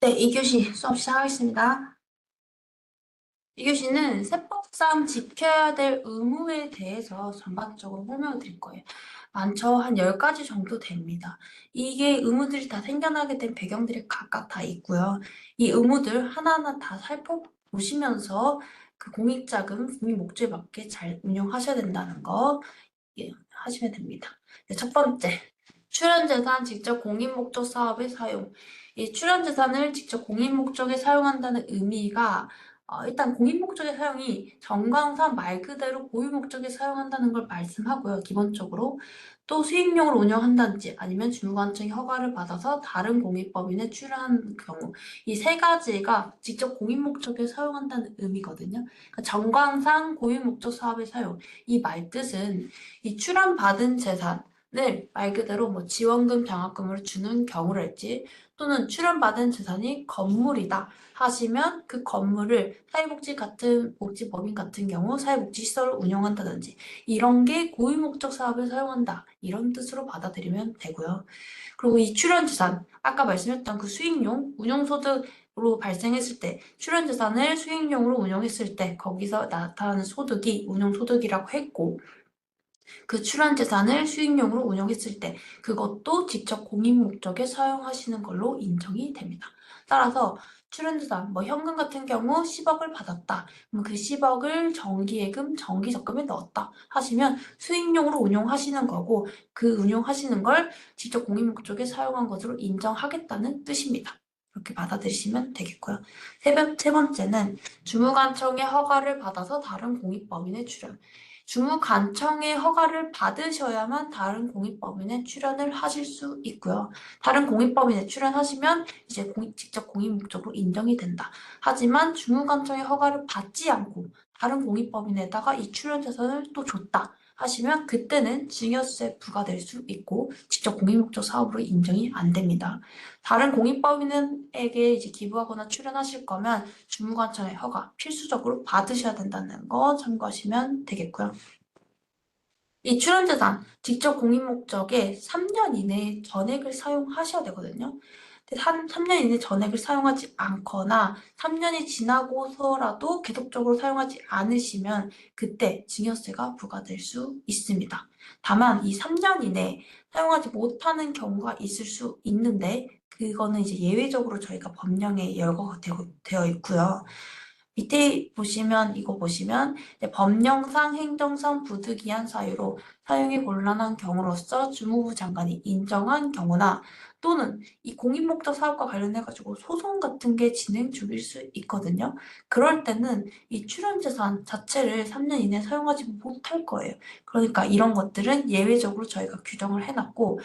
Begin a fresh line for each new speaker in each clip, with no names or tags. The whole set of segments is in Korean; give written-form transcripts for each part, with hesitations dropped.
네, 2교시 수업 시작하겠습니다. 2교시는 세법상 지켜야 될 의무에 대해서 전반적으로 설명을 드릴 거예요. 많죠? 한 10가지 정도 됩니다. 이게 의무들이 다 생겨나게 된 배경들이 각각 다 있고요. 이 의무들 하나하나 다 살펴보시면서 그 공익자금, 공익 목적에 맞게 잘 운용하셔야 된다는 거 하시면 됩니다. 네, 첫 번째, 출연재산 직접 공익목적 사업에 사용. 이 출연재산을 직접 공익목적에 사용한다는 의미가 일단 공익목적의 사용이 정광산 말 그대로 고유목적에 사용한다는 걸 말씀하고요. 기본적으로 또 수익용으로 운영한다든지 아니면 주무관청의 허가를 받아서 다른 공익법인에 출연한 경우 이 세 가지가 직접 공익목적에 사용한다는 의미거든요. 그러니까 정광산 고유목적 사업의 사용 이 말뜻은 이 출연받은 재산을 말 그대로 뭐 지원금, 장학금으로 주는 경우랄지 또는 출연받은 재산이 건물이다 하시면 그 건물을 복지법인 같은 경우 사회복지시설을 운영한다든지 이런 게 고유목적 사업에 사용한다 이런 뜻으로 받아들이면 되고요. 그리고 이 출연재산 아까 말씀했던 그 수익용, 운용소득으로 발생했을 때 출연재산을 수익용으로 운용했을 때 거기서 나타나는 소득이 운용소득이라고 했고 그 출연재산을 수익용으로 운용했을 때 그것도 직접 공익 목적에 사용하시는 걸로 인정이 됩니다. 따라서 출연재산, 뭐 현금 같은 경우 10억을 받았다. 그럼 그 10억을 정기예금, 정기적금에 넣었다 하시면 수익용으로 운용하시는 거고 그 운용하시는 걸 직접 공익 목적에 사용한 것으로 인정하겠다는 뜻입니다. 그렇게 받아들이시면 되겠고요. 세 번째는 주무관청의 허가를 받아서 다른 공익법인에 출연. 주무관청의 허가를 받으셔야만 다른 공익법인에 출연을 하실 수 있고요. 다른 공익법인에 출연하시면 이제 직접 공익 목적으로 인정이 된다. 하지만 주무관청의 허가를 받지 않고 다른 공익법인에다가 이 출연 재산을 또 줬다. 하시면 그때는 증여세 부과될 수 있고 직접 공익목적 사업으로 인정이 안 됩니다. 다른 공익법인에게 이제 기부하거나 출연하실 거면 주무관청의 허가 필수적으로 받으셔야 된다는 거 참고하시면 되겠고요. 이 출연재산, 직접 공익 목적에 3년 이내에 전액을 사용하셔야 되거든요. 근데 3년 이내 전액을 사용하지 않거나 3년이 지나고서라도 계속적으로 사용하지 않으시면 그때 증여세가 부과될 수 있습니다. 다만 이 3년 이내에 사용하지 못하는 경우가 있을 수 있는데 그거는 이제 예외적으로 저희가 법령에 열거가 되어 있고요. 밑에 보시면 이거 보시면 법령상 행정상 부득이한 사유로 사용이 곤란한 경우로서 주무부 장관이 인정한 경우나 또는 이 공익목적 사업과 관련해가지고 소송 같은 게 진행 중일 수 있거든요. 그럴 때는 이 출연재산 자체를 3년 이내에 사용하지 못할 거예요. 그러니까 이런 것들은 예외적으로 저희가 규정을 해놨고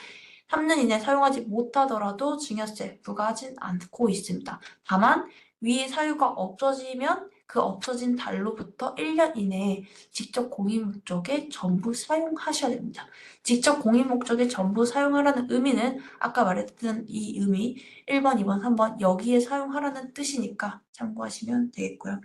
3년 이내에 사용하지 못하더라도 증여세 부과하진 않고 있습니다. 다만 위의 사유가 없어지면 그 없어진 달로부터 1년 이내에 직접 공익 목적에 전부 사용하셔야 됩니다. 직접 공익 목적에 전부 사용하라는 의미는 아까 말했던 이 의미 1번, 2번, 3번 여기에 사용하라는 뜻이니까 참고하시면 되겠고요.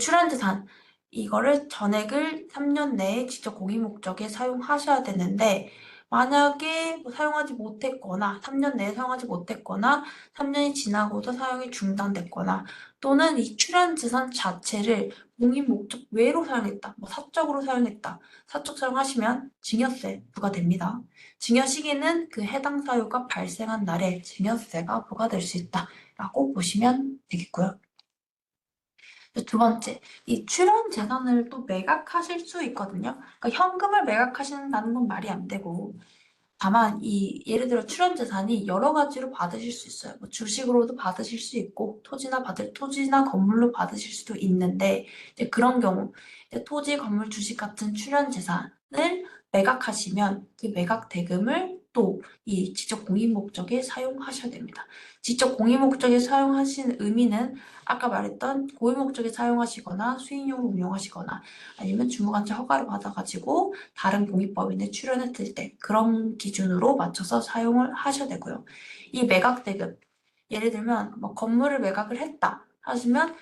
출연재산 이거를 전액을 3년 내에 직접 공익 목적에 사용하셔야 되는데 만약에 사용하지 못했거나 3년 내에 사용하지 못했거나 3년이 지나고도 사용이 중단됐거나 또는 이 출연재산 자체를 공익 목적 외로 사용했다, 뭐 사적으로 사용했다, 사적 사용하시면 증여세 부과됩니다. 증여 시기는 그 해당 사유가 발생한 날에 증여세가 부과될 수 있다라고 보시면 되겠고요. 두 번째, 이 출연 재산을 또 매각하실 수 있거든요. 그러니까 현금을 매각하신다는 건 말이 안 되고, 다만 이 예를 들어 출연 재산이 여러 가지로 받으실 수 있어요. 뭐 주식으로도 받으실 수 있고, 토지나 건물로 받으실 수도 있는데, 이제 그런 경우 이제 토지, 건물, 주식 같은 출연 재산을 매각하시면 그 매각 대금을 또 이 지적 공익 목적에 사용하셔야 됩니다. 지적 공익 목적에 사용하신 의미는 아까 말했던 고유 목적에 사용하시거나 수익용으로 운용하시거나 아니면 주무관청 허가를 받아가지고 다른 공익법인에 출연했을 때 그런 기준으로 맞춰서 사용을 하셔야 되고요. 이 매각 대금 예를 들면 뭐 건물을 매각을 했다 하시면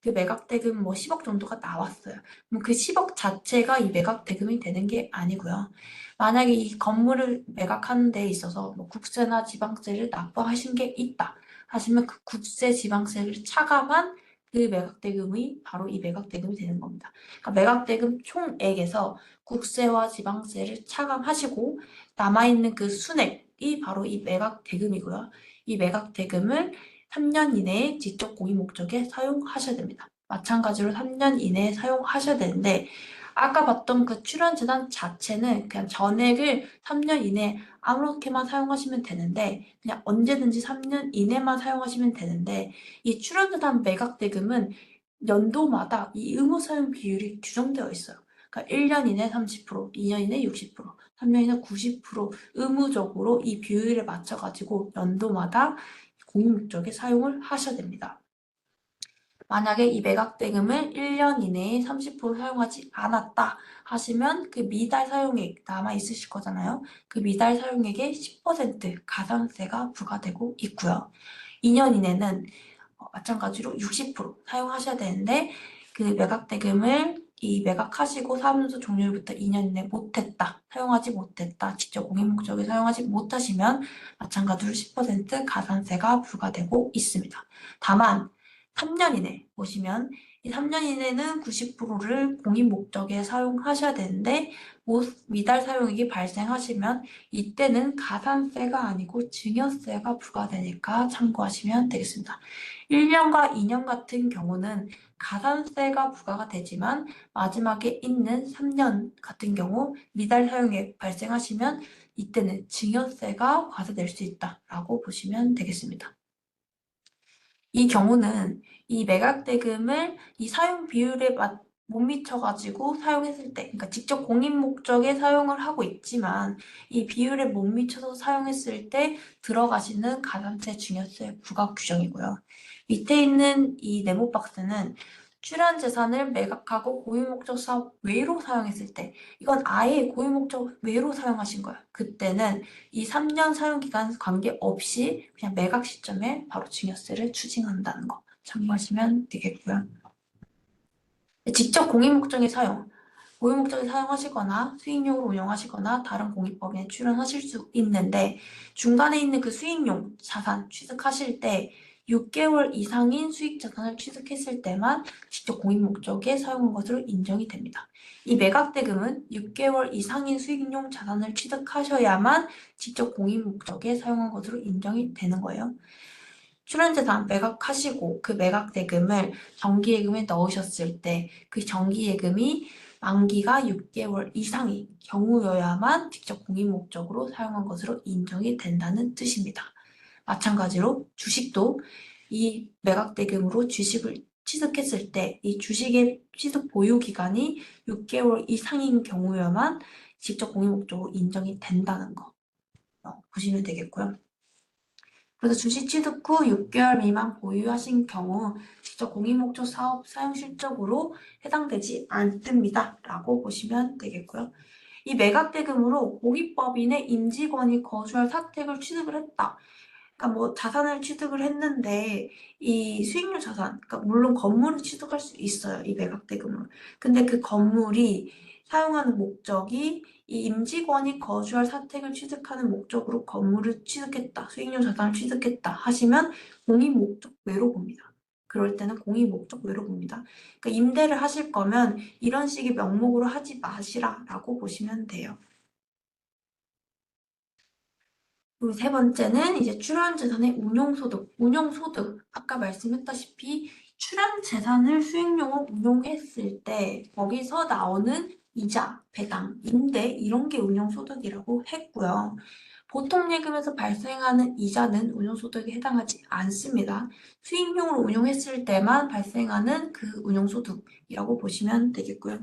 그 매각 대금 뭐 10억 정도가 나왔어요. 그럼 그 10억 자체가 이 매각 대금이 되는 게 아니고요. 만약에 이 건물을 매각하는 데 있어서 뭐 국세나 지방세를 납부하신 게 있다. 하시면 그 국세, 지방세를 차감한 그 매각대금이 바로 이 매각대금이 되는 겁니다. 그러니까 매각대금 총액에서 국세와 지방세를 차감하시고 남아있는 그 순액이 바로 이 매각대금이고요. 이 매각대금을 3년 이내에 지적 공유 목적에 사용하셔야 됩니다. 마찬가지로 3년 이내에 사용하셔야 되는데 아까 봤던 그 출연재단 자체는 그냥 전액을 3년 이내에 아무렇게만 사용하시면 되는데 그냥 언제든지 3년 이내만 사용하시면 되는데 이 출연재단 매각대금은 연도마다 이 의무 사용 비율이 규정되어 있어요. 그러니까 1년 이내 30%, 2년 이내 60%, 3년 이내 90% 의무적으로 이 비율에 맞춰가지고 연도마다 공유 목적에 사용을 하셔야 됩니다. 만약에 이 매각대금을 1년 이내에 30% 사용하지 않았다 하시면 그 미달 사용액 남아 있으실 거잖아요. 그 미달 사용액의 10% 가산세가 부과되고 있고요. 2년 이내는 마찬가지로 60% 사용하셔야 되는데 그 매각대금을 이 매각하시고 사무소 종료일부터 2년 이내 못했다, 사용하지 못했다, 직접 공익 목적에 사용하지 못하시면 마찬가지로 10% 가산세가 부과되고 있습니다. 다만 3년 이내 보시면 이 3년 이내는 90%를 공익 목적에 사용하셔야 되는데 미달 사용액이 발생하시면 이때는 가산세가 아니고 증여세가 부과되니까 참고하시면 되겠습니다. 1년과 2년 같은 경우는 가산세가 부과가 되지만 마지막에 있는 3년 같은 경우 미달 사용액 발생하시면 이때는 증여세가 과세될 수 있다라고 보시면 되겠습니다. 이 경우는 이 매각대금을 이 사용 비율에 못 미쳐가지고 사용했을 때, 그러니까 직접 공익 목적에 사용을 하고 있지만 이 비율에 못 미쳐서 사용했을 때 들어가시는 가산세, 증여세 부과 규정이고요. 밑에 있는 이 네모 박스는 출연 재산을 매각하고 고유 목적 사업 외로 사용했을 때, 이건 아예 고유 목적 외로 사용하신 거예요. 그때는 이 3년 사용 기간 관계없이 그냥 매각 시점에 바로 증여세를 추징한다는 거 참고하시면 되겠고요. 직접 공익 목적의 사용, 고유 목적에 사용하시거나 수익용으로 운영하시거나 다른 공익법인에 출연하실 수 있는데 중간에 있는 그 수익용 자산 취득하실 때 6개월 이상인 수익 자산을 취득했을 때만 직접 공익 목적에 사용한 것으로 인정이 됩니다. 이 매각대금은 6개월 이상인 수익용 자산을 취득하셔야만 직접 공익 목적에 사용한 것으로 인정이 되는 거예요. 출연재산 매각하시고 그 매각대금을 정기예금에 넣으셨을 때 그 정기예금이 만기가 6개월 이상인 경우여야만 직접 공익 목적으로 사용한 것으로 인정이 된다는 뜻입니다. 마찬가지로 주식도 이 매각대금으로 주식을 취득했을 때 이 주식의 취득 보유 기간이 6개월 이상인 경우여만 직접 공익 목적으로 인정이 된다는 거 보시면 되겠고요. 그래서 주식 취득 후 6개월 미만 보유하신 경우 직접 공익목적 사업 사용 실적으로 해당되지 않습니다. 라고 보시면 되겠고요. 이 매각대금으로 고깃법인의 임직원이 거주할 사택을 취득을 했다. 그러니까 뭐 자산을 취득을 했는데 이 수익률 자산, 그러니까 물론 건물을 취득할 수 있어요. 이 매각대금으로. 근데 그 건물이 사용하는 목적이 이 임직원이 거주할 사택을 취득하는 목적으로 건물을 취득했다, 수익률 자산을 취득했다 하시면 공익 목적 외로 봅니다. 그럴 때는 공익 목적 외로 봅니다. 그러니까 임대를 하실 거면 이런 식의 명목으로 하지 마시라라고 보시면 돼요. 그리고 세 번째는 이제 출연재산의 운용소득. 운용소득, 아까 말씀했다시피 출연재산을 수익용으로 운용했을 때 거기서 나오는 이자, 배당, 임대 이런 게 운용소득이라고 했고요. 보통 예금에서 발생하는 이자는 운용소득에 해당하지 않습니다. 수익용으로 운용했을 때만 발생하는 그 운용소득이라고 보시면 되겠고요.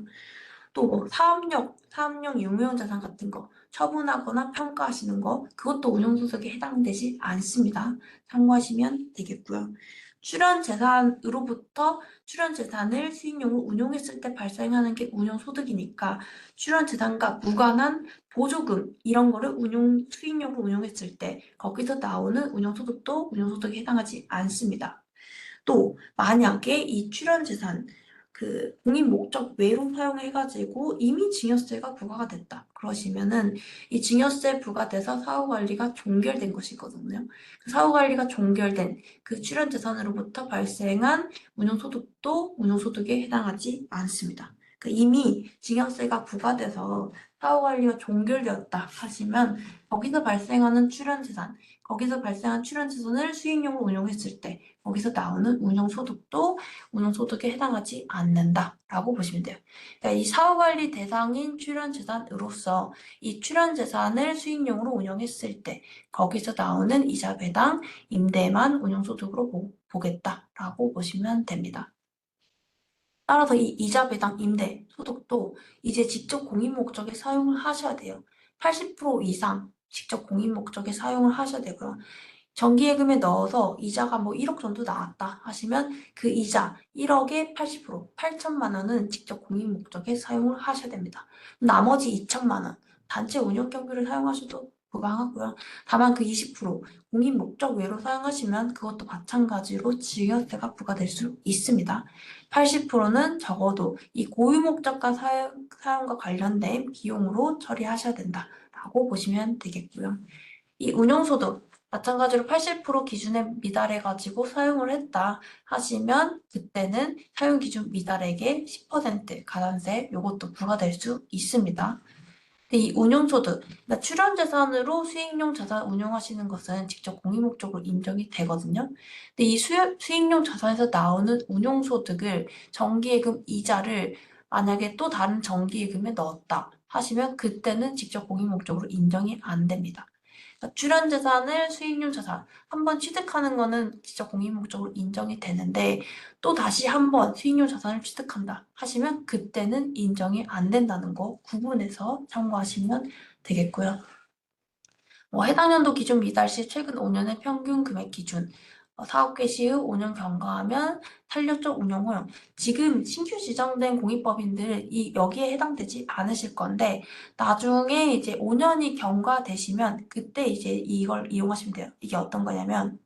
또 뭐 사업용 유무용 자산 같은 거 처분하거나 평가하시는 거 그것도 운용소득에 해당되지 않습니다. 참고하시면 되겠고요. 출연재산으로부터 출연재산을 수익용으로 운용했을 때 발생하는 게 운용소득이니까 출연재산과 무관한 보조금 이런 거를 수익용으로 운용했을 때 거기서 나오는 운용소득도 운용소득에 해당하지 않습니다. 또 만약에 이 출연재산 그 공인 목적 외로 사용해가지고 이미 증여세가 부과가 됐다. 그러시면은 이 증여세 부과돼서 사후관리가 종결된 것이거든요. 그 사후관리가 종결된 그 출연재산으로부터 발생한 운용소득도 운용소득에 해당하지 않습니다. 그 이미 증여세가 부과돼서 사후관리가 종결되었다 하시면 거기서 발생하는 출연재산, 거기서 발생한 출연재산을 수익용으로 운용했을 때 거기서 나오는 운용소득도 운용소득에 해당하지 않는다라고 보시면 돼요. 그러니까 이 사후관리 대상인 출연재산으로서 이 출연재산을 수익용으로 운용했을 때 거기서 나오는 이자 배당, 임대만 운용소득으로 보겠다라고 보시면 됩니다. 따라서 이 이자 배당 임대 소득도 이제 직접 공인 목적에 사용을 하셔야 돼요. 80% 이상 직접 공인 목적에 사용을 하셔야 되고요. 정기예금에 넣어서 이자가 뭐 1억 정도 나왔다 하시면 그 이자 1억의 80%, 8천만 원은 직접 공인 목적에 사용을 하셔야 됩니다. 나머지 2천만 원 단체 운영 경비를 사용하셔도 무방하고요. 다만 그 20% 공인 목적 외로 사용하시면 그것도 마찬가지로 증여세가 부과될 수 있습니다. 80%는 적어도 이 고유 목적과 사용과 관련된 비용으로 처리하셔야 된다라고 보시면 되겠고요. 이 운용소득 마찬가지로 80% 기준에 미달해가지고 사용을 했다 하시면 그때는 사용 기준 미달액의 10% 가산세 요것도 부과될 수 있습니다. 근데 이 운용소득, 그러니까 출연재산으로 수익용 자산 운용하시는 것은 직접 공유목적으로 인정이 되거든요. 근데 이 수익용 자산에서 나오는 운용소득을 정기예금 이자를 만약에 또 다른 정기예금에 넣었다 하시면 그때는 직접 공유목적으로 인정이 안 됩니다. 그러니까 출연재산을 수익용 자산 한번 취득하는 거는 진짜 공익목적으로 인정이 되는데 또 다시 한번 수익용 자산을 취득한다 하시면 그때는 인정이 안 된다는 거 구분해서 참고하시면 되겠고요. 해당 연도 기준 미달 시 최근 5년의 평균 금액 기준 사업 개시 후 5년 경과하면 탄력적 운용 허용. 지금 신규 지정된 공익법인들 여기에 해당되지 않으실 건데 나중에 이제 5년이 경과되시면 그때 이제 이걸 이용하시면 돼요. 이게 어떤 거냐면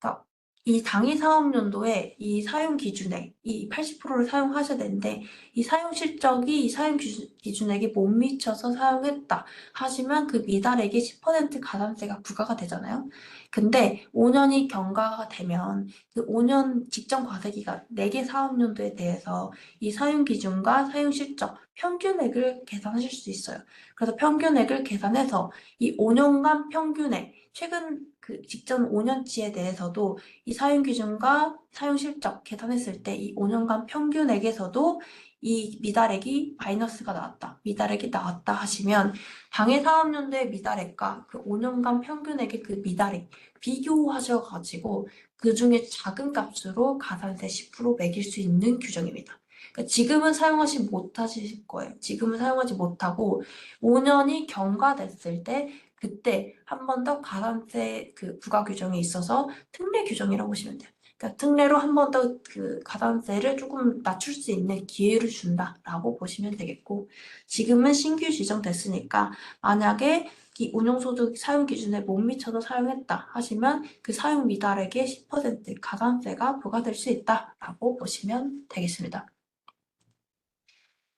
그러니까 이 당해 사업연도에 이 사용 기준액, 이 80%를 사용하셔야 되는데 이 사용 실적이 이 사용 기준액에 못 미쳐서 사용했다 하시면 그 미달액의 10% 가산세가 부과가 되잖아요. 근데 5년이 경과가 되면 그 5년 직전 과세기가 4개 사업연도에 대해서 이 사용 기준과 사용 실적 평균액을 계산하실 수 있어요. 그래서 평균액을 계산해서 이 5년간 평균액, 최근 그 직전 5년치에 대해서도 이 사용 기준과 사용 실적 계산했을 때 이 5년간 평균액에서도 이 미달액이 마이너스가 나왔다. 미달액이 나왔다 하시면 당해 사업연도의 미달액과 그 5년간 평균액의 그 미달액 비교하셔가지고 그 중에 작은 값으로 가산세 10% 매길 수 있는 규정입니다. 그러니까 지금은 사용하지 못하실 거예요. 지금은 사용하지 못하고 5년이 경과됐을 때 그때 한 번 더 가산세 그 부과 규정이 있어서 특례 규정이라고 보시면 돼요. 그러니까 특례로 한 번 더 그 가산세를 조금 낮출 수 있는 기회를 준다라고 보시면 되겠고 지금은 신규 지정됐으니까 만약에 이 운용소득 사용 기준에 못 미쳐서 사용했다 하시면 그 사용 미달액의 10% 가산세가 부과될 수 있다라고 보시면 되겠습니다.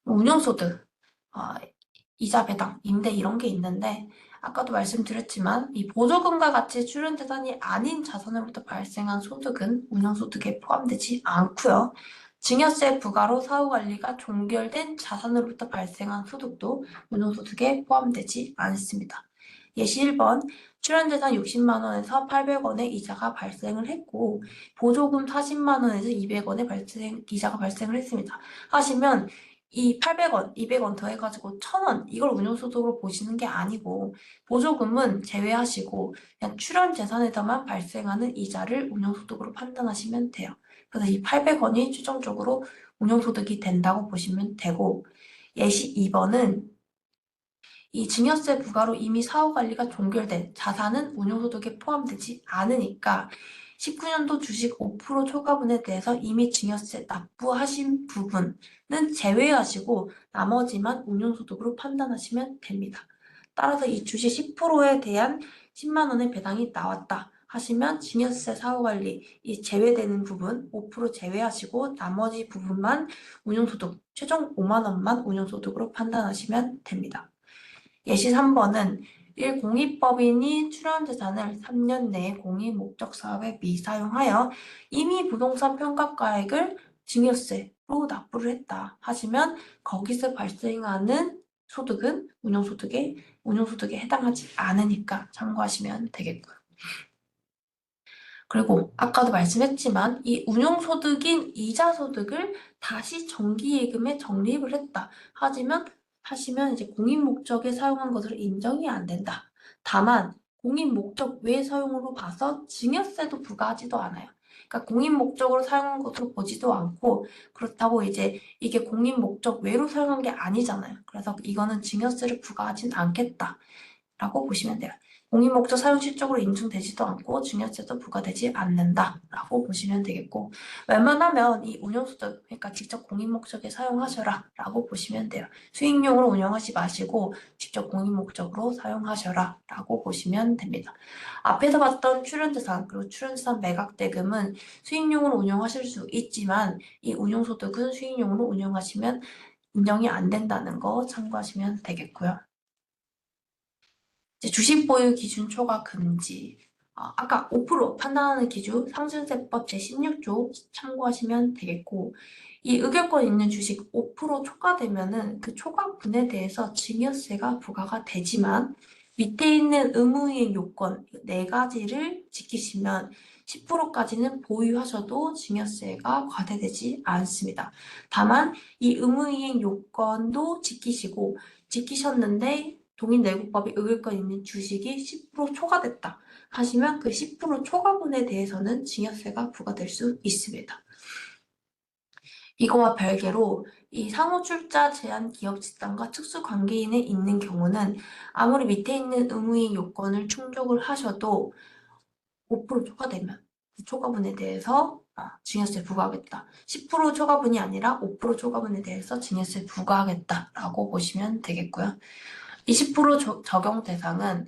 운용소득, 이자 배당, 임대 이런 게 있는데 아까도 말씀드렸지만 이 보조금과 같이 출연재산이 아닌 자산으로부터 발생한 소득은 운용소득에 포함되지 않고요. 증여세 부과로 사후관리가 종결된 자산으로부터 발생한 소득도 운용소득에 포함되지 않습니다. 예시 1번 출연재산 60만 원에서 800원의 이자가 발생을 했고 보조금 40만 원에서 200원의 이자가 발생을 했습니다. 하시면 이 800원, 200원 더해가지고 1000원 이걸 운용소득으로 보시는 게 아니고 보조금은 제외하시고 그냥 출연재산에서만 발생하는 이자를 운용소득으로 판단하시면 돼요. 그래서 이 800원이 최종적으로 운용소득이 된다고 보시면 되고 예시 2번은 이 증여세 부과로 이미 사후관리가 종결된 자산은 운용소득에 포함되지 않으니까 19년도 주식 5% 초과분에 대해서 이미 증여세 납부하신 부분은 제외하시고 나머지만 운용소득으로 판단하시면 됩니다. 따라서 이 주식 10%에 대한 10만 원의 배당이 나왔다 하시면 증여세 사후관리 이 제외되는 부분 5% 제외하시고 나머지 부분만 운용소득 최종 5만 원만 운용소득으로 판단하시면 됩니다. 예시 3번은 1. 공익법인이 출연재산을 3년 내에 공익목적사업에 미사용하여 이미 부동산 평가가액을 증여세로 납부를 했다 하시면 거기서 발생하는 소득은 운용소득에 해당하지 않으니까 참고하시면 되겠고요. 그리고 아까도 말씀했지만 이 운용소득인 이자소득을 다시 정기예금에 적립을 했다. 하시면 이제 공익목적에 사용한 것으로 인정이 안 된다. 다만 공익목적 외 사용으로 봐서 증여세도 부과하지도 않아요. 그러니까 공익목적으로 사용한 것으로 보지도 않고 그렇다고 이제 이게 공익목적 외로 사용한 게 아니잖아요. 그래서 이거는 증여세를 부과하진 않겠다라고 보시면 돼요. 공익목적 사용 실적으로 인증되지도 않고 증여세도 부과되지 않는다라고 보시면 되겠고 웬만하면 이 운용소득, 그러니까 직접 공익목적에 사용하셔라 라고 보시면 돼요. 수익용으로 운영하지 마시고 직접 공익목적으로 사용하셔라 라고 보시면 됩니다. 앞에서 봤던 출연재산 그리고 출연재산 매각대금은 수익용으로 운영하실 수 있지만 이 운용소득은 수익용으로 운영하시면 인정이 안 된다는 거 참고하시면 되겠고요. 이제 주식 보유 기준 초과 금지. 아까 5% 판단하는 기준 상승세법 제16조 참고하시면 되겠고 이 의결권 있는 주식 5% 초과되면은 그 초과분에 대해서 증여세가 부과가 되지만 밑에 있는 의무이행 요건 4가지를 지키시면 10%까지는 보유하셔도 증여세가 과태되지 않습니다. 다만 이 의무이행 요건도 지키셨는데 동일내국법이 의결권 있는 주식이 10% 초과됐다 하시면 그 10% 초과분에 대해서는 증여세가 부과될 수 있습니다. 이거와 별개로 이 상호출자 제한 기업 집단과 특수관계인에 있는 경우는 아무리 밑에 있는 의무이행 요건을 충족을 하셔도 5% 초과되면 그 초과분에 대해서 증여세 부과하겠다. 10% 초과분이 아니라 5% 초과분에 대해서 증여세 부과하겠다라고 보시면 되겠고요. 20% 적용 대상은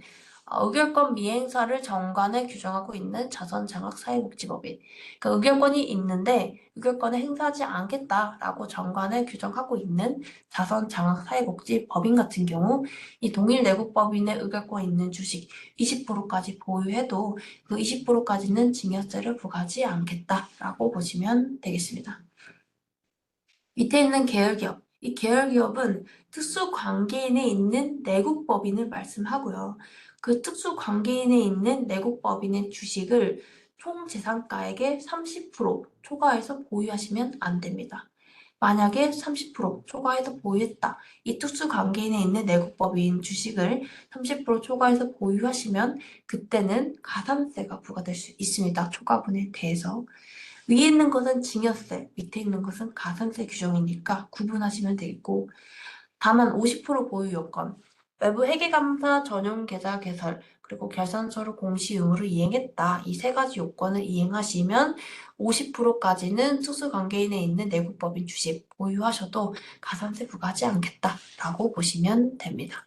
의결권 미행사를 정관에 규정하고 있는 자선장학사회복지법인. 그러니까 의결권이 있는데 의결권을 행사하지 않겠다라고 정관에 규정하고 있는 자선장학사회복지법인 같은 경우 이 동일내국법인의 의결권 있는 주식 20%까지 보유해도 그 20%까지는 증여세를 부과하지 않겠다라고 보시면 되겠습니다. 밑에 있는 계열기업. 이 계열기업은 특수관계인에 있는 내국법인을 말씀하고요. 그 특수관계인에 있는 내국법인의 주식을 총 재산가액의 30% 초과해서 보유하시면 안 됩니다. 만약에 30% 초과해서 보유했다. 이 특수관계인에 있는 내국법인 주식을 30% 초과해서 보유하시면 그때는 가산세가 부과될 수 있습니다. 초과분에 대해서. 위에 있는 것은 증여세, 밑에 있는 것은 가산세 규정이니까 구분하시면 되겠고 다만 50% 보유 요건, 외부 회계감사 전용 계좌 개설, 그리고 결산서를 공시 의무를 이행했다. 이 3가지 요건을 이행하시면 50%까지는 특수관계인에 있는 내국법인 주식 보유하셔도 가산세 부과하지 않겠다라고 보시면 됩니다.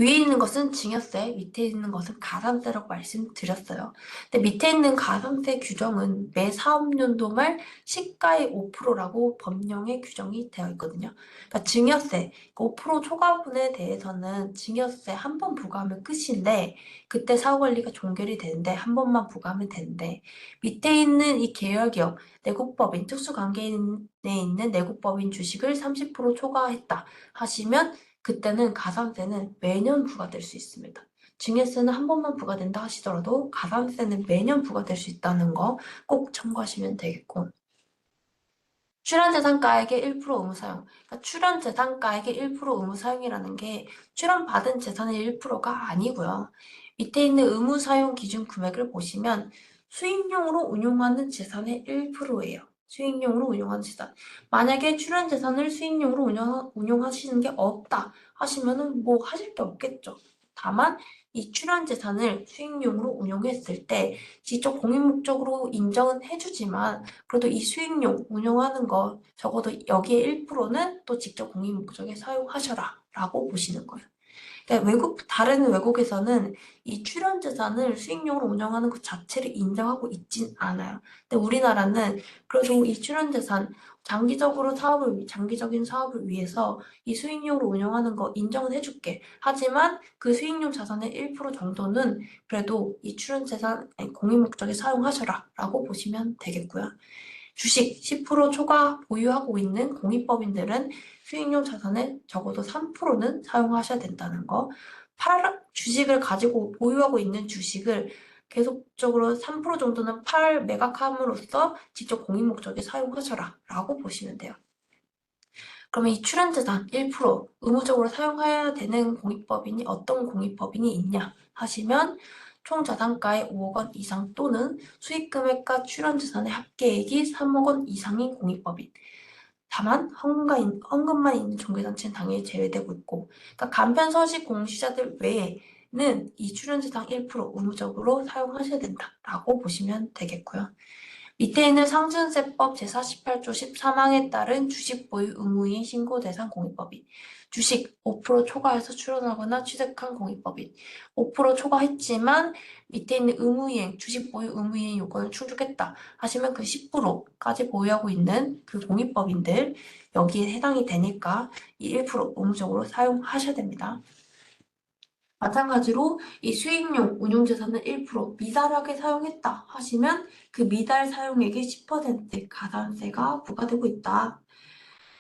위에 있는 것은 증여세, 밑에 있는 것은 가산세라고 말씀드렸어요. 근데 밑에 있는 가산세 규정은 매 사업연도 말 시가의 5%라고 법령에 규정이 되어 있거든요. 그러니까 증여세, 5% 초과분에 대해서는 증여세 한 번 부과하면 끝인데 그때 사후관리가 종결이 되는데 한 번만 부과하면 되는데 밑에 있는 이 계열기업, 내국법인, 특수관계인에 있는 내국법인 주식을 30% 초과했다 하시면 그때는 가산세는 매년 부과될 수 있습니다. 증여세는 한 번만 부과된다 하시더라도 가산세는 매년 부과될 수 있다는 거 꼭 참고하시면 되겠고 출연재산가액의 1% 의무 사용. 그러니까 출연재산가액의 1% 의무 사용이라는 게 출연받은 재산의 1%가 아니고요. 밑에 있는 의무 사용 기준 금액을 보시면 수익용으로 운용하는 재산의 1%예요. 수익용으로 운용하는 재산. 만약에 출연재산을 수익용으로 운용하시는 게 없다 하시면은 뭐 하실 게 없겠죠. 다만 이 출연재산을 수익용으로 운용했을 때 직접 공익목적으로 인정은 해주지만 그래도 이 수익용 운용하는 거 적어도 여기에 1%는 또 직접 공익목적에 사용하셔라 라고 보시는 거예요. 다른 외국에서는 이 출연재산을 수익용으로 운영하는 것 자체를 인정하고 있진 않아요. 근데 우리나라는 그래도 이 출연재산, 장기적인 사업을 위해서 이 수익용으로 운영하는 거 인정은 해줄게. 하지만 그 수익용 자산의 1% 정도는 그래도 이 출연재산 공익 목적에 사용하셔라 라고 보시면 되겠고요. 주식 10% 초과 보유하고 있는 공익법인들은 수익용 자산의 적어도 3%는 사용하셔야 된다는 거. 주식을 가지고 보유하고 있는 주식을 계속적으로 3% 정도는 매각함으로써 직접 공익 목적에 사용하셔라 라고 보시면 돼요. 그러면 이 출연재산 1% 의무적으로 사용해야 되는 공익법인이 어떤 공익법인이 있냐 하시면 총 자산가의 5억 원 이상 또는 수익금액과 출연재산의 합계액이 3억 원 이상인 공익법인. 다만 헌금만 있는 종교단체는 당연히 제외되고 있고, 그러니까 간편서식 공시자들 외에는 이 출연재산 1% 의무적으로 사용하셔야 된다라고 보시면 되겠고요. 밑에 있는 상증세법 제48조 13항에 따른 주식 보유 의무인 신고 대상 공익법인. 주식 5% 초과해서 출원하거나 취득한 공익법인. 5% 초과했지만 밑에 있는 주식 보유 의무이행 요건을 충족했다 하시면 그 10%까지 보유하고 있는 그 공익법인들 여기에 해당이 되니까 이 1% 의무적으로 사용하셔야 됩니다. 마찬가지로 이 수익용 운용재산을 1% 미달하게 사용했다 하시면 그 미달 사용액의 10% 가산세가 부과되고 있다.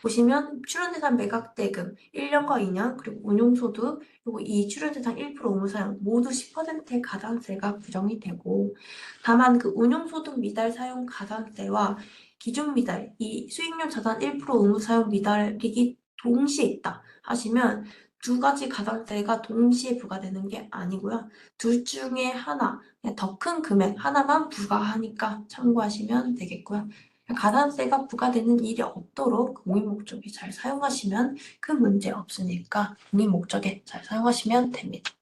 보시면 출연재산 매각대금 1년과 2년 그리고 운용소득 그리고 이 출연재산 1% 의무사용 모두 10%의 가산세가 규정이 되고 다만 그 운용소득 미달 사용 가산세와 기준 미달 이 수익용 자산 1% 의무사용 미달이 동시에 있다 하시면 두 가지 가산세가 동시에 부과되는 게 아니고요. 둘 중에 하나, 더 큰 금액 하나만 부과하니까 참고하시면 되겠고요. 가산세가 부과되는 일이 없도록 공익 목적에 잘 사용하시면 큰 문제 없으니까 공익 목적에 잘 사용하시면 됩니다.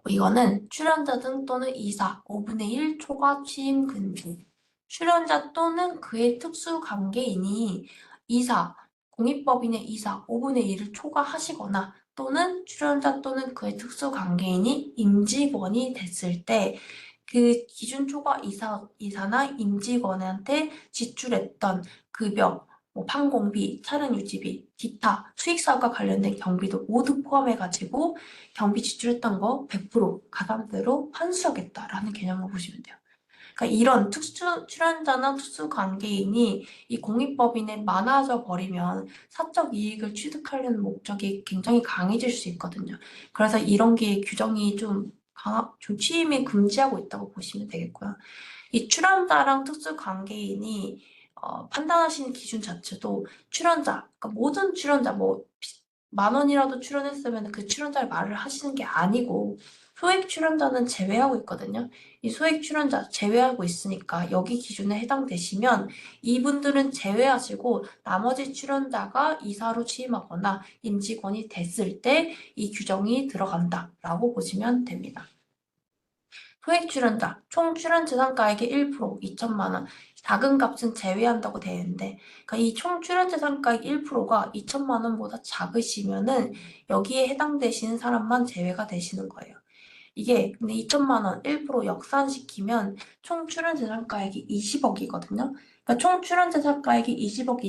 이거는 출연자 등 또는 이사 5분의 1 초과 취임 금지. 출연자 또는 그의 특수 관계인이 공익법인의 이사 5분의 1을 초과하시거나 또는 출연자 또는 그의 특수 관계인이 임직원이 됐을 때 그 기준 초과 이사나 임직원한테 지출했던 급여, 판공비, 차량 유지비, 기타 수익사업과 관련된 경비도 모두 포함해가지고 경비 지출했던 거 100% 가산세로 환수하겠다라는 개념을 보시면 돼요. 그러니까 이런 출연자나 특수 관계인이 이 공익법인에 많아져 버리면 사적 이익을 취득하려는 목적이 굉장히 강해질 수 있거든요. 그래서 이런 게 규정이 좀 취임이 금지하고 있다고 보시면 되겠고요. 이 출연자랑 특수 관계인이 판단하시는 기준 자체도 그러니까 모든 출연자 10,000원이라도 출연했으면 그 출연자를 말을 하시는 게 아니고 소액 출연자는 제외하고 있거든요. 이 소액 출연자 제외하고 있으니까 여기 기준에 해당되시면 이분들은 제외하시고 나머지 출연자가 이사로 취임하거나 임직원이 됐을 때 이 규정이 들어간다라고 보시면 됩니다. 소액 출연자, 총 출연 재산가액의 1%, 2천만 원, 작은 값은 제외한다고 되어 있는데, 그러니까 이 총 출연 재산가액 1%가 2천만 원보다 작으시면은 여기에 해당되시는 사람만 제외가 되시는 거예요. 이게 근데 2천만 원 1% 역산시키면 총 출연 재산가액이 20억이거든요. 그러니까 총 출연 재산가액이 20억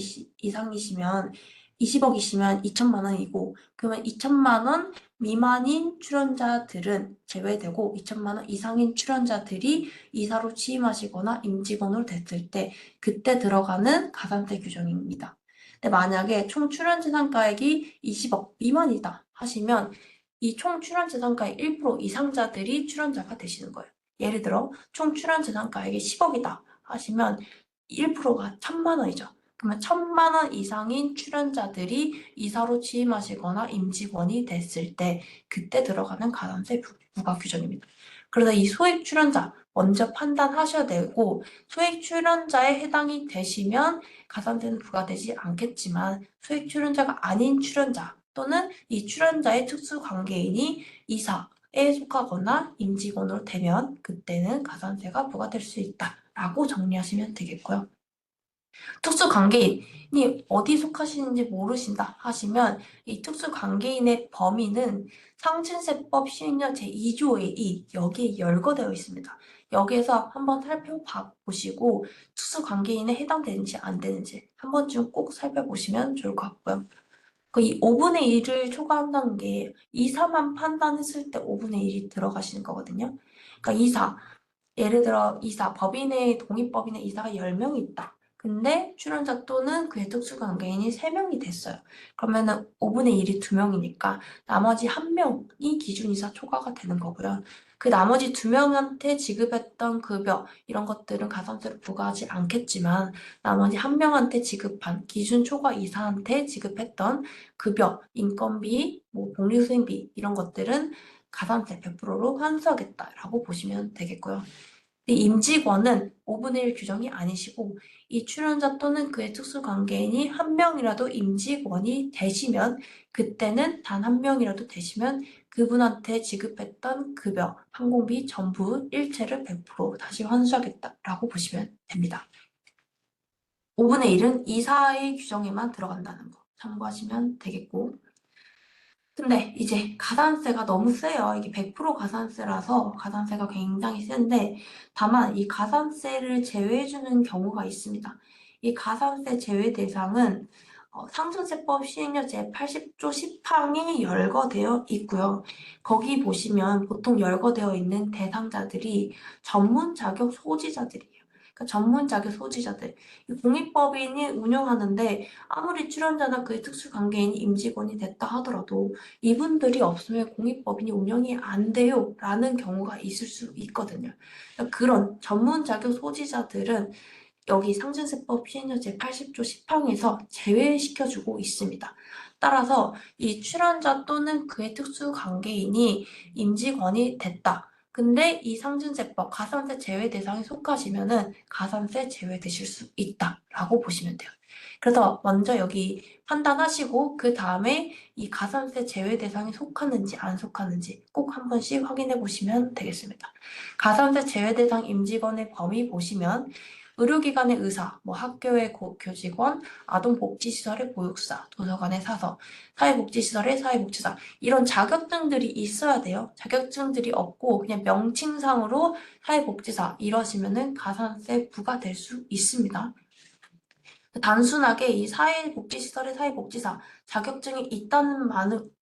이상이시면 20억이시면 2천만 원이고 그러면 2천만 원 미만인 출연자들은 제외되고 2천만 원 이상인 출연자들이 이사로 취임하시거나 임직원으로 됐을 때 그때 들어가는 가산세 규정입니다. 근데 만약에 총 출연 재산가액이 20억 미만이다 하시면 이 총 출연 재산가액 1% 이상자들이 출연자가 되시는 거예요. 예를 들어 총 출연 재산가액이 10억이다 하시면 1%가 1,000만 원이죠. 그러면 1,000만 원 이상인 출연자들이 이사로 취임하시거나 임직원이 됐을 때 그때 들어가는 가산세 부과 규정입니다. 그래서 이 소액 출연자 먼저 판단하셔야 되고 소액 출연자에 해당이 되시면 가산세는 부과되지 않겠지만 소액 출연자가 아닌 출연자 또는 이 출연자의 특수 관계인이 이사에 속하거나 임직원으로 되면 그때는 가산세가 부과될 수 있다라고 정리하시면 되겠고요. 특수관계인이 어디 속하시는지 모르신다 하시면 이 특수관계인의 범위는 상층세법 시행령 제2조의 2 여기에 열거되어 있습니다. 여기에서 한번 살펴보시고 특수관계인에 해당되는지 안 되는지 한 번쯤 꼭 살펴보시면 좋을 것 같고요. 이 5분의 1을 초과한다는 게 이사만 판단했을 때 5분의 1이 들어가시는 거거든요. 그러니까 이사, 예를 들어 이사, 독립법인의 이사가 10명이 있다. 근데 출연자 또는 그의 특수관계인이 3명이 됐어요. 그러면은 5분의 1이 2명이니까 나머지 1명이 기준이사 초과가 되는 거고요. 그 나머지 2명한테 지급했던 급여 이런 것들은 가산세로 부과하지 않겠지만 나머지 1명한테 지급한 기준 초과 이사한테 지급했던 급여, 인건비, 복리수행비 이런 것들은 가산세 100%로 환수하겠다라고 보시면 되겠고요. 임직원은 5분의 1 규정이 아니시고 이 출연자 또는 그의 특수관계인이 1명이라도 임직원이 되시면 그때는 단 1명이라도 되시면 그분한테 지급했던 급여, 항공비 전부 일체를 100% 다시 환수하겠다라고 보시면 됩니다. 5분의 1은 이사의 규정에만 들어간다는 거 참고하시면 되겠고 근데 이제 가산세가 너무 세요. 이게 100% 가산세라서 가산세가 굉장히 센데 다만 이 가산세를 제외해주는 경우가 있습니다. 이 가산세 제외 대상은 상승세법 시행령 제80조 10항에 열거되어 있고요. 거기 보시면 보통 열거되어 있는 대상자들이 전문 자격 소지자들이에요. 그러니까 전문 자격 소지자들. 공익법인이 운영하는데 아무리 출연자나 그의 특수관계인이 임직원이 됐다 하더라도 이분들이 없으면 공익법인이 운영이 안 돼요 라는 경우가 있을 수 있거든요. 그러니까 그런 전문 자격 소지자들은 여기 상증세법 시행령 제80조 10항에서 제외시켜주고 있습니다. 따라서 이 출연자 또는 그의 특수관계인이 임직원이 됐다. 근데 이 상증세법 가산세 제외 대상에 속하시면은 가산세 제외되실 수 있다라고 보시면 돼요. 그래서 먼저 여기 판단하시고 그 다음에 이 가산세 제외 대상에 속하는지 안 속하는지 꼭 한 번씩 확인해 보시면 되겠습니다. 가산세 제외 대상 임직원의 범위 보시면 의료기관의 의사, 학교의 교직원, 아동복지시설의 보육사, 도서관의 사서, 사회복지시설의 사회복지사 이런 자격증들이 있어야 돼요. 자격증들이 없고 그냥 명칭상으로 사회복지사 이러시면은 가산세 부과될 수 있습니다. 단순하게 이 사회복지시설의 사회복지사 자격증이 있다는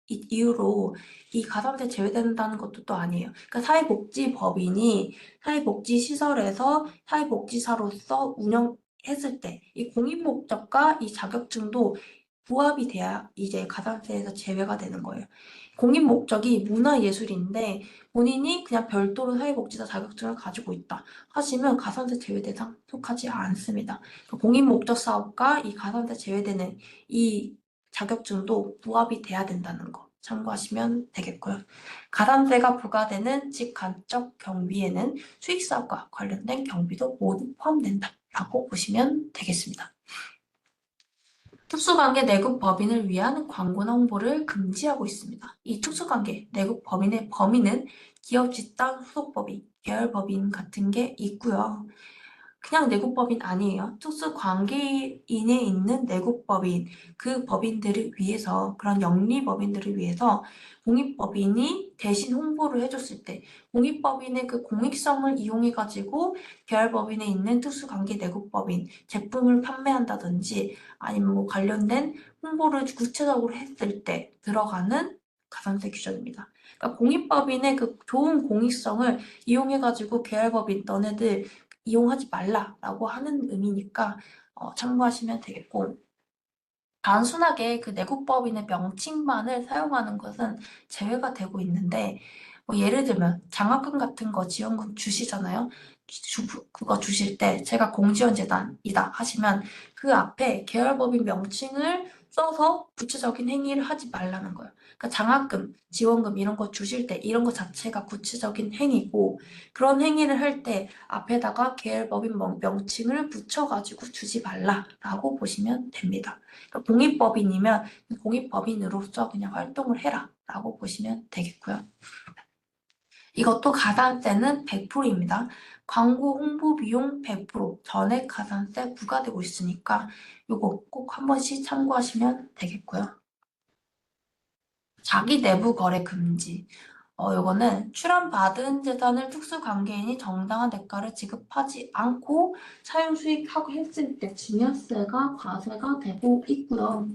이유로 이 가산세 제외된다는 것도 또 아니에요. 그러니까 사회복지법인이 사회복지시설에서 사회복지사로서 운영했을 때 이 공익목적과 이 자격증도 부합이 돼야 이제 가산세에서 제외가 되는 거예요. 공익목적이 문화예술인데 본인이 그냥 별도로 사회복지사 자격증을 가지고 있다 하시면 가산세 제외 대상 속하지 않습니다. 공익목적 사업과 이 가산세 제외되는 이 자격증도 부합이 돼야 된다는 거 참고하시면 되겠고요. 가산세가 부과되는 직간접 경비에는 수익사업과 관련된 경비도 모두 포함된다라고 보시면 되겠습니다. 특수관계 내국 법인을 위한 광고나 홍보를 금지하고 있습니다. 이 특수관계 내국 법인의 범위는 기업 집단 소속법인, 계열법인 같은 게 있고요. 그냥 내국법인 아니에요. 특수관계인에 있는 내국법인, 그 법인들을 위해서, 그런 영리법인들을 위해서 공익법인이 대신 홍보를 해줬을 때 공익법인의 그 공익성을 이용해가지고 계열법인에 있는 특수관계 내국법인 제품을 판매한다든지 아니면 관련된 홍보를 구체적으로 했을 때 들어가는 가산세 규정입니다. 그러니까 공익법인의 그 좋은 공익성을 이용해가지고 계열법인 너네들 이용하지 말라라고 하는 의미니까 참고하시면 되겠고 단순하게 그 내국법인의 명칭만을 사용하는 것은 제외가 되고 있는데 예를 들면 장학금 같은 거 지원금 주시잖아요. 그거 주실 때 제가 공지원재단이다 하시면 그 앞에 계열법인 명칭을 써서 구체적인 행위를 하지 말라는 거예요. 그러니까 장학금, 지원금 이런 거 주실 때 이런 거 자체가 구체적인 행위고 그런 행위를 할 때 앞에다가 계열법인 명칭을 붙여가지고 주지 말라라고 보시면 됩니다. 그러니까 공익법인이면 공익법인으로서 그냥 활동을 해라라고 보시면 되겠고요. 이것도 가산세는 100%입니다. 광고 홍보 비용 100% 전액 가산세 부과되고 있으니까 요거 꼭 한 번씩 참고하시면 되겠고요. 자기 내부 거래 금지. 요거는 출연받은 재산을 특수관계인이 정당한 대가를 지급하지 않고 사용 수익하고 했을 때 증여세가 과세가 되고 있고요.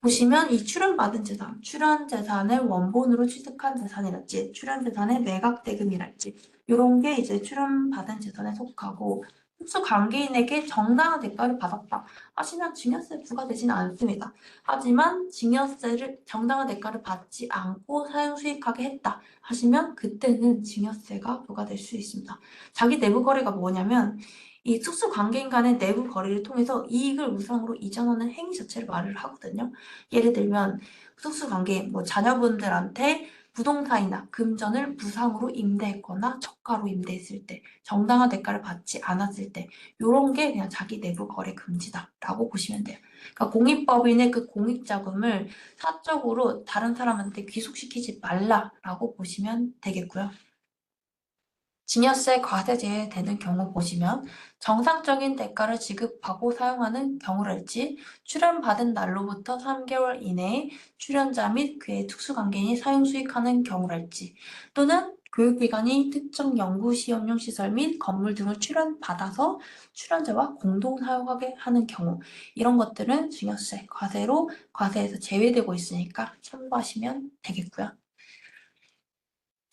보시면 이 출연받은 재산, 출연재산을 원본으로 취득한 재산이랄지, 출연재산의 매각대금이랄지 이런 게 이제 출연받은 재산에 속하고 특수관계인에게 정당한 대가를 받았다 하시면 증여세 부과되지는 않습니다. 하지만 증여세를 정당한 대가를 받지 않고 사용 수익하게 했다 하시면 그때는 증여세가 부과될 수 있습니다. 자기 내부 거래가 뭐냐면 이 특수관계인 간의 내부 거래를 통해서 이익을 우상으로 이전하는 행위 자체를 말을 하거든요. 예를 들면 특수관계, 뭐 자녀분들한테 부동산이나 금전을 무상으로 임대했거나 저가로 임대했을 때, 정당한 대가를 받지 않았을 때, 이런 게 그냥 자기 내부 거래 금지다라고 보시면 돼요. 그러니까 공익법인의 그 공익자금을 사적으로 다른 사람한테 귀속시키지 말라라고 보시면 되겠고요. 증여세 과세제에 되는 경우 보시면 정상적인 대가를 지급하고 사용하는 경우랄지 출연받은 날로부터 3개월 이내에 출연자 및 그의 특수관계인이 사용 수익하는 경우랄지 또는 교육기관이 특정 연구 시험용 시설 및 건물 등을 출연받아서 출연자와 공동 사용하게 하는 경우 이런 것들은 증여세 과세로 과세에서 제외되고 있으니까 참고하시면 되겠고요.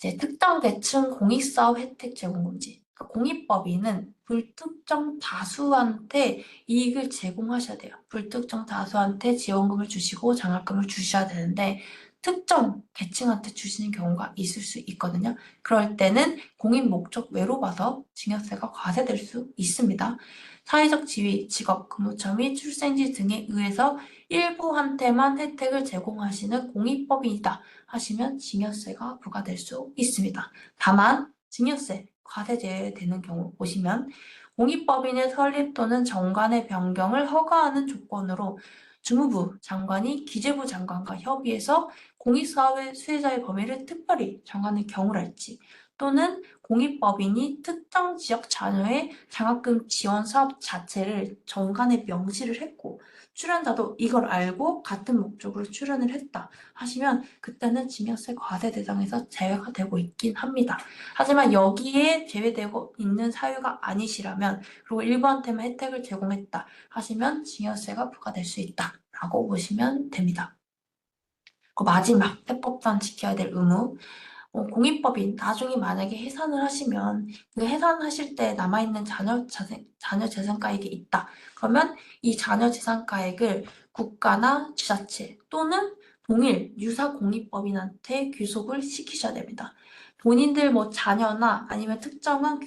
이제 특정 계층 공익사업 혜택 제공 금지. 그러니까 공익법인은 불특정 다수한테 이익을 제공하셔야 돼요. 불특정 다수한테 지원금을 주시고 장학금을 주셔야 되는데 특정 계층한테 주시는 경우가 있을 수 있거든요. 그럴 때는 공익 목적 외로 봐서 증여세가 과세될 수 있습니다. 사회적 지위, 직업, 근무처 및 출생지 등에 의해서 일부한테만 혜택을 제공하시는 공익법인이다 하시면 증여세가 부과될 수 있습니다. 다만 증여세, 과세제에 되는 경우 보시면 공익법인의 설립 또는 정관의 변경을 허가하는 조건으로 주무부 장관이 기재부 장관과 협의해서 공익사업의 수혜자의 범위를 특별히 정하는 경우랄지 또는 공익법인이 특정 지역 자녀의 장학금 지원 사업 자체를 정관에 명시를 했고 출연자도 이걸 알고 같은 목적으로 출연을 했다 하시면 그때는 증여세 과세 대상에서 제외가 되고 있긴 합니다. 하지만 여기에 제외되고 있는 사유가 아니시라면 그리고 일부한테만 혜택을 제공했다 하시면 증여세가 부과될 수 있다라고 보시면 됩니다. 그 마지막 세법상 지켜야 될 의무 공익법인 나중에 만약에 해산을 하시면 그 해산하실 때 남아있는 자녀 재산가액이 있다. 그러면 이 자녀 재산가액을 국가나 지자체 또는 동일 유사 공익법인한테 귀속을 시키셔야 됩니다. 본인들 뭐 자녀나 아니면 특정한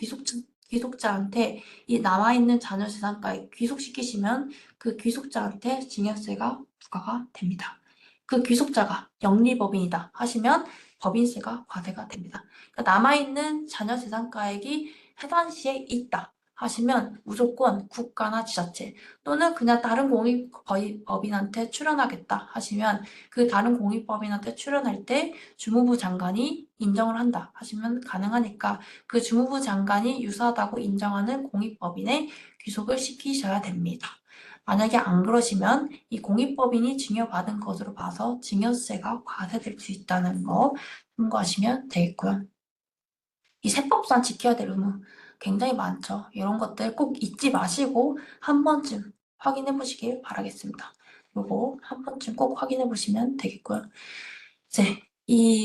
귀속자한테 이 남아있는 자녀 재산가액 귀속시키시면 그 귀속자한테 증여세가 부과가 됩니다. 그 귀속자가 영리법인이다 하시면 법인세가 과세가 됩니다. 그러니까 남아있는 자녀 재산가액이 해당 시에 있다 하시면 무조건 국가나 지자체 또는 그냥 다른 공익법인한테 출연하겠다 하시면 그 다른 공익법인한테 출연할 때 주무부 장관이 인정을 한다 하시면 가능하니까 그 주무부 장관이 유사하다고 인정하는 공익법인에 귀속을 시키셔야 됩니다. 만약에 안 그러시면 이 공익법인이 증여받은 것으로 봐서 증여세가 과세될 수 있다는 거 참고하시면 되겠고요. 이 세법상 지켜야 될 의무 굉장히 많죠. 이런 것들 꼭 잊지 마시고 한 번쯤 확인해 보시길 바라겠습니다. 요거 한 번쯤 꼭 확인해 보시면 되겠고요.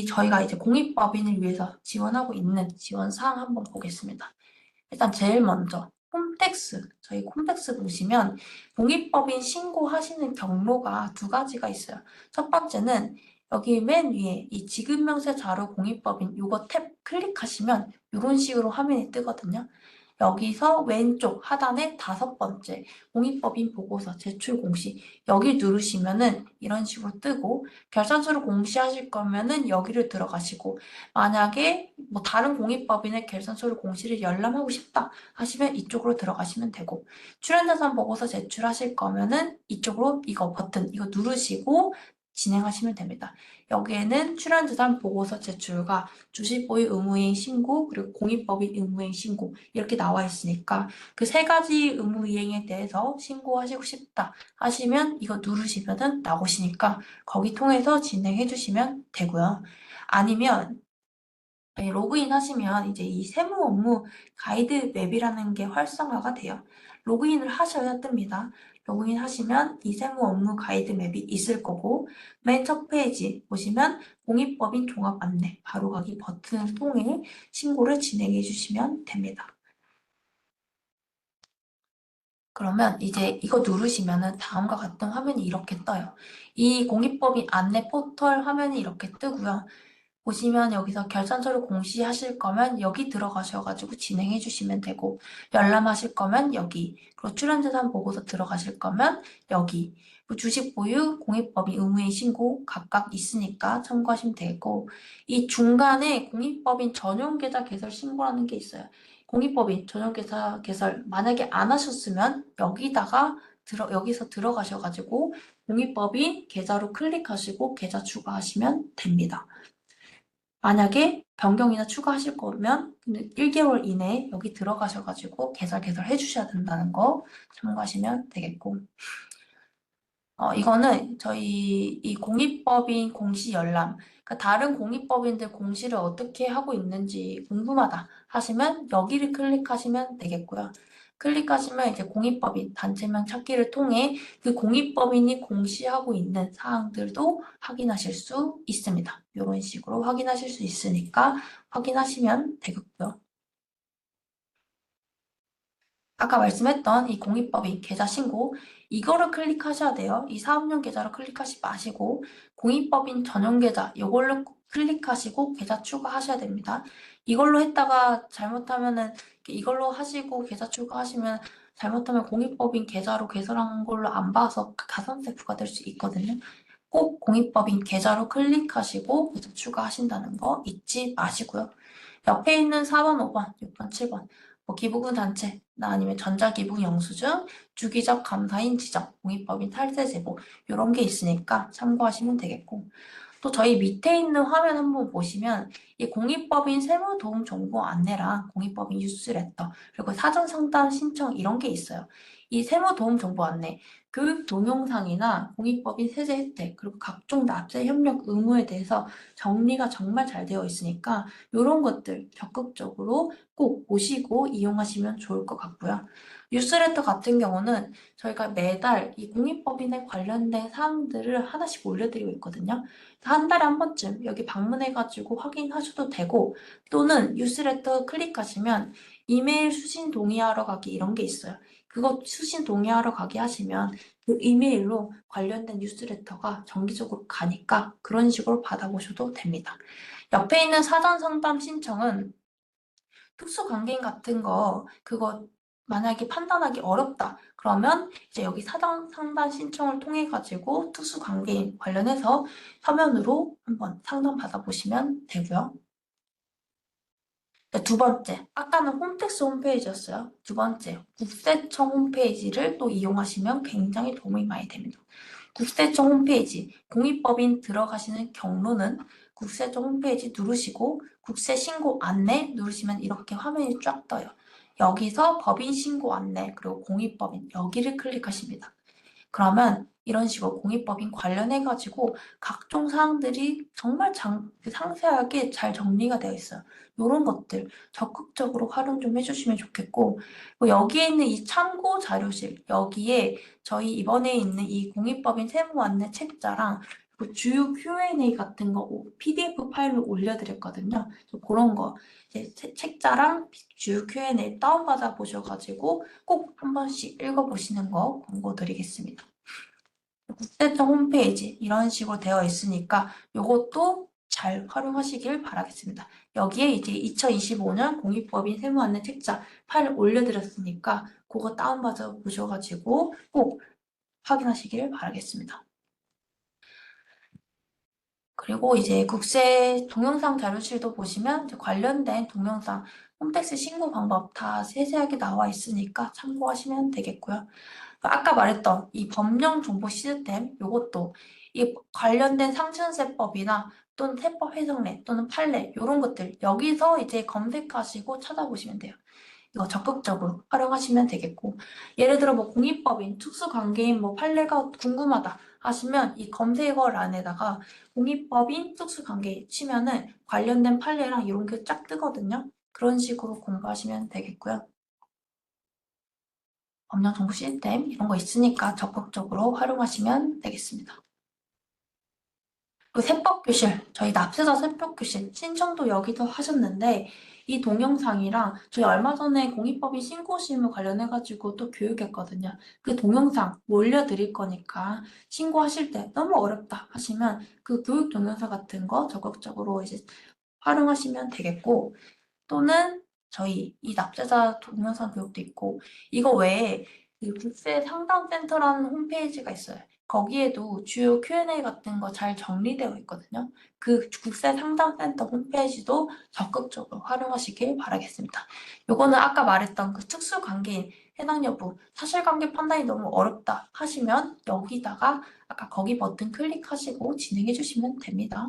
저희가 이제 공익법인을 위해서 지원하고 있는 지원 사항 한번 보겠습니다. 일단 제일 먼저 홈택스, 저희 홈택스 보시면 공익법인 신고하시는 경로가 두 가지가 있어요. 첫 번째는 여기 맨 위에 이 지급명세 자료 공익법인 요거 탭 클릭하시면 이런 식으로 화면이 뜨거든요. 여기서 왼쪽 하단에 5번째 공익법인 보고서 제출 공시 여기 누르시면은 이런 식으로 뜨고 결산서를 공시하실 거면은 여기를 들어가시고 만약에 뭐 다른 공익법인의 결산서를 공시를 열람하고 싶다 하시면 이쪽으로 들어가시면 되고 출연자산 보고서 제출하실 거면은 이쪽으로 이거 버튼 이거 누르시고 진행하시면 됩니다. 여기에는 출연재산 보고서 제출과 주식 보유 의무이행 신고 그리고 공익법인 의무이행 신고 이렇게 나와 있으니까 그 세 가지 의무이행에 대해서 신고하시고 싶다 하시면 이거 누르시면은 나오시니까 거기 통해서 진행해 주시면 되고요. 아니면 로그인 하시면 이제 이 세무 업무 가이드 맵이라는 게 활성화가 돼요. 로그인을 하셔야 뜹니다. 로그인 하시면 이 세무 업무 가이드 맵이 있을 거고 맨 첫 페이지 보시면 공익법인 종합 안내 바로 가기 버튼을 통해 신고를 진행해 주시면 됩니다. 그러면 이제 이거 누르시면은 다음과 같은 화면이 이렇게 떠요. 이 공익법인 안내 포털 화면이 이렇게 뜨고요. 보시면 여기서 결산서를 공시하실 거면 여기 들어가셔가지고 진행해 주시면 되고 열람하실 거면 여기 그리고 출연재산 보고서 들어가실 거면 여기 그리고 주식 보유, 공익법인 의무인 신고 각각 있으니까 참고하시면 되고 이 중간에 공익법인 전용계좌 개설 신고라는 게 있어요. 공익법인 전용계좌 개설 만약에 안 하셨으면 여기서 들어가셔가지고 공익법인 계좌로 클릭하시고 계좌 추가하시면 됩니다. 만약에 변경이나 추가하실 거면 1개월 이내에 여기 들어가셔가지고 계좌 개설해 주셔야 된다는 거 참고하시면 되겠고 이거는 저희 이 공익법인 공시 열람 그러니까 다른 공익법인들 공시를 어떻게 하고 있는지 궁금하다 하시면 여기를 클릭하시면 되겠고요. 클릭하시면 이제 공익법인 단체명 찾기를 통해 그 공익법인이 공시하고 있는 사항들도 확인하실 수 있습니다. 이런 식으로 확인하실 수 있으니까 확인하시면 되겠고요. 아까 말씀했던 이 공익법인 계좌 신고 이거를 클릭하셔야 돼요. 이 사업용 계좌로 클릭하지 마시고 공익법인 전용 계좌 이걸로 클릭하시고 계좌 추가하셔야 됩니다. 이걸로 했다가 잘못하면은 이걸로 하시고 계좌 추가하시면 잘못하면 공익법인 계좌로 개설한 걸로 안 봐서 가산세 부과될 수 있거든요. 꼭 공익법인 계좌로 클릭하시고 계좌 추가하신다는 거 잊지 마시고요. 옆에 있는 4번, 5번, 6번, 7번 뭐 기부금 단체, 나 아니면 전자기부 영수증, 주기적 감사인 지정, 공익법인 탈세 제보 이런 게 있으니까 참고하시면 되겠고 또 저희 밑에 있는 화면 한번 보시면 이 공익법인 세무도움 정보 안내랑 공익법인 뉴스레터 그리고 사전 상담 신청 이런 게 있어요. 이 세무도움 정보 안내 교육 동영상이나 공익법인 세제 혜택 그리고 각종 납세 협력 의무에 대해서 정리가 정말 잘 되어 있으니까 이런 것들 적극적으로 꼭 보시고 이용하시면 좋을 것 같고요. 뉴스레터 같은 경우는 저희가 매달 이 공익법인에 관련된 사항들을 하나씩 올려드리고 있거든요. 한 달에 한 번쯤 여기 방문해가지고 확인하셔도 되고 또는 뉴스레터 클릭하시면 이메일 수신 동의하러 가기 이런 게 있어요. 그거 수신 동의하러 가기 하시면 그 이메일로 관련된 뉴스레터가 정기적으로 가니까 그런 식으로 받아보셔도 됩니다. 옆에 있는 사전 상담 신청은 특수관계인 같은 거 그거 만약에 판단하기 어렵다 그러면 이제 여기 사전 상담 신청을 통해 가지고 특수관계인 관련해서 서면으로 한번 상담 받아보시면 되고요. 네, 두 번째, 아까는 홈택스 홈페이지였어요. 두 번째, 국세청 홈페이지를 또 이용하시면 굉장히 도움이 많이 됩니다. 국세청 홈페이지, 공익법인 들어가시는 경로는 국세청 홈페이지 누르시고 국세 신고 안내 누르시면 이렇게 화면이 쫙 떠요. 여기서 법인 신고 안내 그리고 공익법인 여기를 클릭하십니다. 그러면 이런 식으로 공익법인 관련해가지고 각종 사항들이 정말 상세하게 잘 정리가 되어 있어요. 이런 것들 적극적으로 활용 좀 해주시면 좋겠고 뭐 여기에 있는 이 참고 자료실 여기에 저희 이번에 있는 이 공익법인 세무 안내 책자랑 그 주요 Q&A 같은 거 PDF 파일로 올려드렸거든요. 그래서 그런 거 이제 책자랑 주요 Q&A 다운받아 보셔가지고 꼭 한 번씩 읽어보시는 거 권고드리겠습니다. 국세청 홈페이지 이런 식으로 되어 있으니까 이것도 잘 활용하시길 바라겠습니다. 여기에 이제 2025년 공익법인 세무안내 책자 파일 올려드렸으니까 그거 다운받아 보셔가지고 꼭 확인하시길 바라겠습니다. 그리고 이제 국세 동영상 자료실도 보시면 이제 관련된 동영상 홈택스 신고 방법 다 세세하게 나와 있으니까 참고하시면 되겠고요. 아까 말했던 이 법령 정보 시스템 요것도 이 관련된 상층세법이나 또는 세법 해석례 또는 판례 이런 것들 여기서 이제 검색하시고 찾아보시면 돼요. 이거 적극적으로 활용하시면 되겠고 예를 들어 뭐 공익법인, 특수관계인 뭐 판례가 궁금하다 하시면 이 검색어란에다가 공익법인, 특수관계인 치면은 관련된 판례랑 이런 게 쫙 뜨거든요. 그런 식으로 공부하시면 되겠고요. 법령 정보 시스템 이런 거 있으니까 적극적으로 활용하시면 되겠습니다. 그 세법교실, 저희 납세자 세법교실 신청도 여기도 하셨는데 이 동영상이랑 저희 얼마 전에 공익법인 신고실무 관련해가지고 또 교육했거든요. 그 동영상 올려드릴 거니까 신고하실 때 너무 어렵다 하시면 그 교육 동영상 같은 거 적극적으로 이제 활용하시면 되겠고 또는 저희 이 납세자 동영상 교육도 있고 이거 외에 그 국세 상담센터라는 홈페이지가 있어요. 거기에도 주요 Q&A 같은 거 잘 정리되어 있거든요. 그 국세 상담센터 홈페이지도 적극적으로 활용하시길 바라겠습니다. 요거는 아까 말했던 그 특수관계인 해당 여부, 사실관계 판단이 너무 어렵다 하시면 여기다가 아까 거기 버튼 클릭하시고 진행해 주시면 됩니다.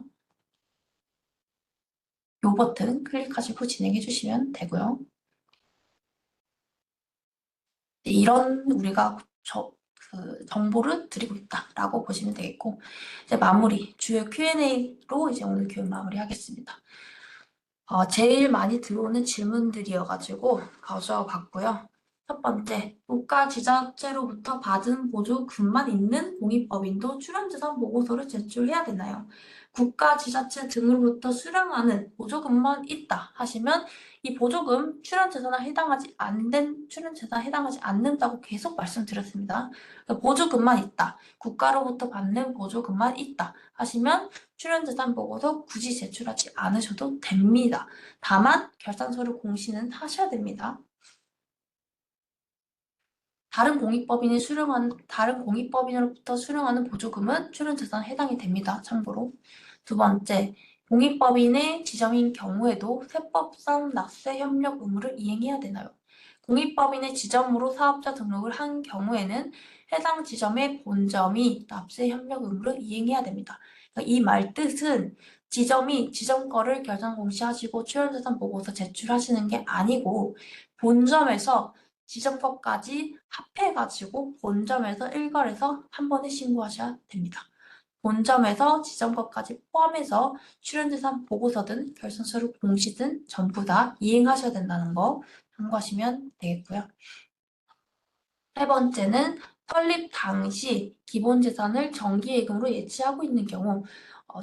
요 버튼 클릭하시고 진행해 주시면 되고요. 이런 우리가 정보를 드리고 있다라고 보시면 되겠고 이제 마무리 주요 Q&A로 이제 오늘 교육 마무리하겠습니다. 제일 많이 들어오는 질문들이어가지고 가져와 봤고요. 첫 번째, 국가지자체로부터 받은 보조금만 있는 공익법인도 출연재산 보고서를 제출해야 되나요? 국가지자체 등으로부터 수령하는 보조금만 있다 하시면 이 보조금 출연재산에 해당하지 출연재산에 해당하지 않는다고 계속 말씀드렸습니다. 그러니까 보조금만 있다, 국가로부터 받는 보조금만 있다 하시면 출연재산 보고서 굳이 제출하지 않으셔도 됩니다. 다만 결산서를 공시는 하셔야 됩니다. 다른 공익법인으로부터 수령하는 보조금은 출연재산에 해당이 됩니다. 참고로. 두 번째, 공익법인의 지점인 경우에도 세법상 납세 협력 의무를 이행해야 되나요? 공익법인의 지점으로 사업자 등록을 한 경우에는 해당 지점의 본점이 납세 협력 의무를 이행해야 됩니다. 그러니까 이 말 뜻은 지점이 지점거를 결산 공시하시고 출연재산 보고서 제출하시는 게 아니고 본점에서 지점거까지 합해가지고 본점에서 일괄해서 한 번에 신고하셔야 됩니다. 본점에서 지점거까지 포함해서 출연재산 보고서든 결산서류 공시든 전부 다 이행하셔야 된다는 거 참고하시면 되겠고요. 세 번째는 설립 당시 기본재산을 정기예금으로 예치하고 있는 경우